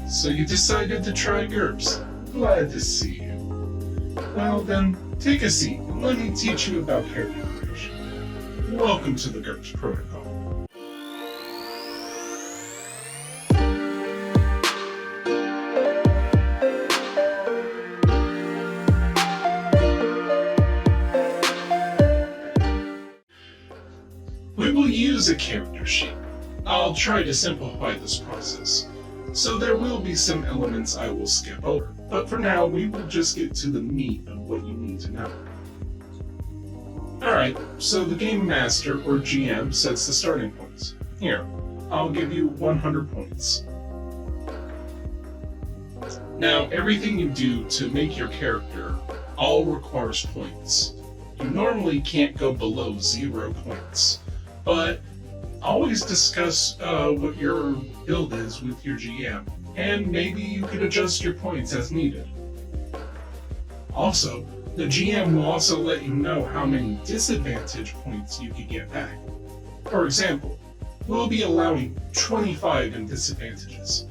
So you decided to try GURPS. Glad to see you. Well then, take a seat and let me teach you about character creation. Welcome to the GURPS protocol. We will use a character sheet. I'll try to simplify this process, so there will be some elements I will skip over, but for now we will just get to the meat of what you need to know. Alright, so the Game Master, or GM, sets the starting points. Here, I'll give you 100 points. Now, everything you do to make your character all requires points. You normally can't go below 0 points, but always discuss what your build is with your GM, and maybe you could adjust your points as needed. Also, the GM will also let you know how many disadvantage points you can get back. For example, we'll be allowing 25 in disadvantages.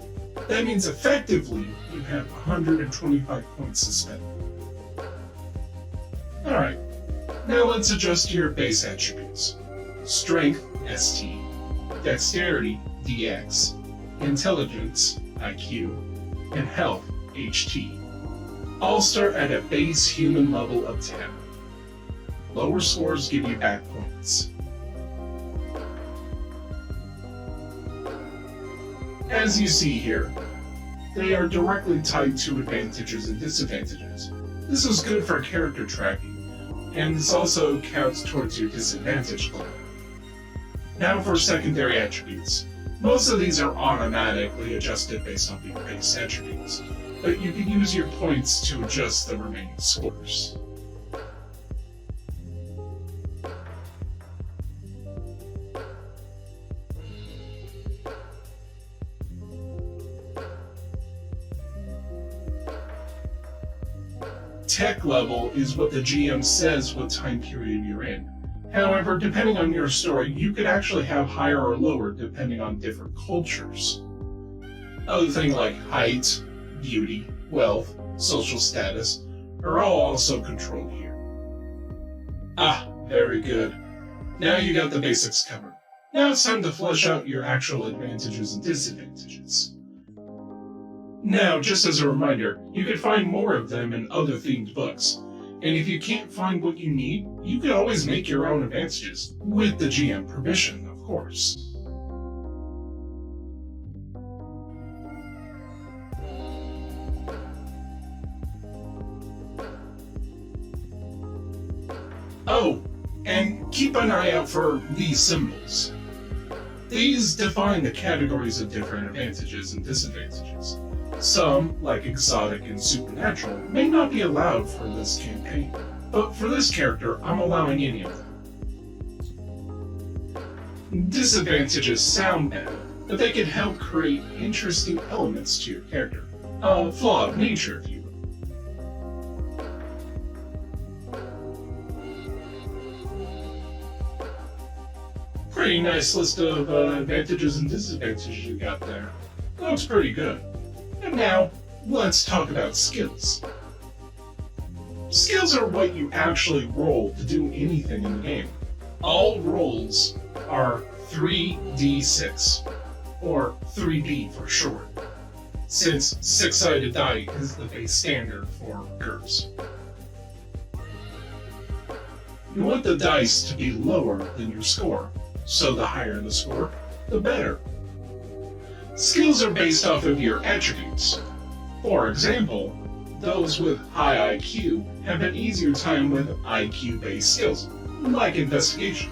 That means effectively you have 125 points to spend. Alright, now let's adjust your base attributes. Strength, ST, Dexterity, DX, Intelligence, IQ, and Health, HT. All start at a base human level of 10. Lower scores give you back points. As you see here, they are directly tied to advantages and disadvantages. This is good for character tracking, and this also counts towards your disadvantage level. Now for secondary attributes. Most of these are automatically adjusted based on your base attributes, but you can use your points to adjust the remaining scores. Tech level is what the GM says what time period you're in. However, depending on your story, you could actually have higher or lower depending on different cultures. Other things like height, beauty, wealth, social status are all also controlled here. Ah, very good. Now you got the basics covered. Now it's time to flesh out your actual advantages and disadvantages. Now, just as a reminder, you can find more of them in other themed books. And if you can't find what you need, you can always make your own advantages, with the GM permission, of course. Oh, and keep an eye out for these symbols. These define the categories of different advantages and disadvantages. Some, like exotic and supernatural, may not be allowed for this campaign, but for this character, I'm allowing any of them. Disadvantages sound bad, but they can help create interesting elements to your character. A flaw of nature, if you will. Pretty nice list of advantages and disadvantages you got there. Looks pretty good. And now, let's talk about skills. Skills are what you actually roll to do anything in the game. All rolls are 3d6, or 3d for short, since 6-sided die is the base standard for GURPS. You want the dice to be lower than your score, so the higher the score, the better. Skills are based off of your attributes. For example, those with high IQ have an easier time with IQ-based skills, like investigation.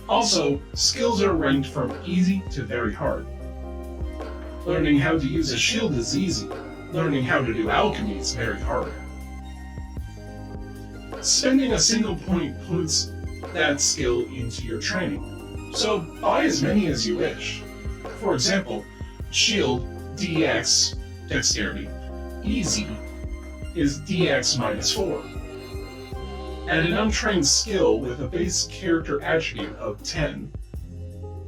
Also, skills are ranked from easy to very hard. Learning how to use a shield is easy. Learning how to do alchemy is very hard. Spending a single point puts that skill into your training, so buy as many as you wish. For example, Shield DX Dexterity Easy is DX -4. At an untrained skill with a base character attribute of 10,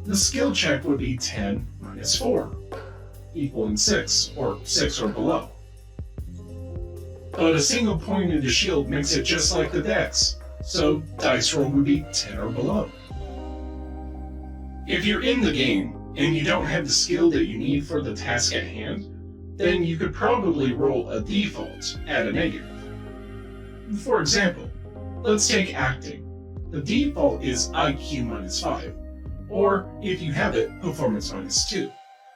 the skill check would be 10 -4. equaling 6, or 6 or below. But a single point in the shield makes it just like the dex, so dice roll would be 10 or below. If you're in the game, and you don't have the skill that you need for the task at hand, then you could probably roll a default at a negative. For example, let's take acting. The default is IQ -5, or if you have it, performance -2.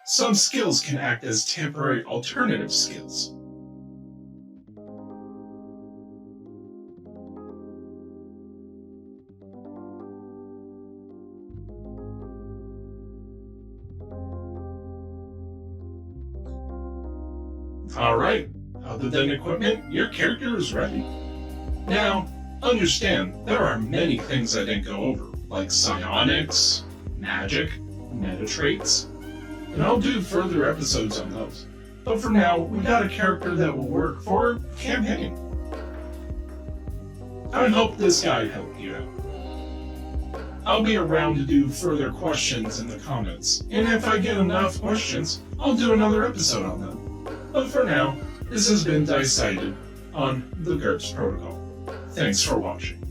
Some skills can act as temporary alternative skills. Alright, other than equipment, your character is ready. Now, understand, there are many things I didn't go over, like psionics, magic, meta traits, and I'll do further episodes on those. But for now, we got a character that will work for campaign. I hope this guide helped you out. I'll be around to do further questions in the comments, and if I get enough questions, I'll do another episode on them. But for now, this has been Diceyed on the GURPS Protocol. Thanks for watching.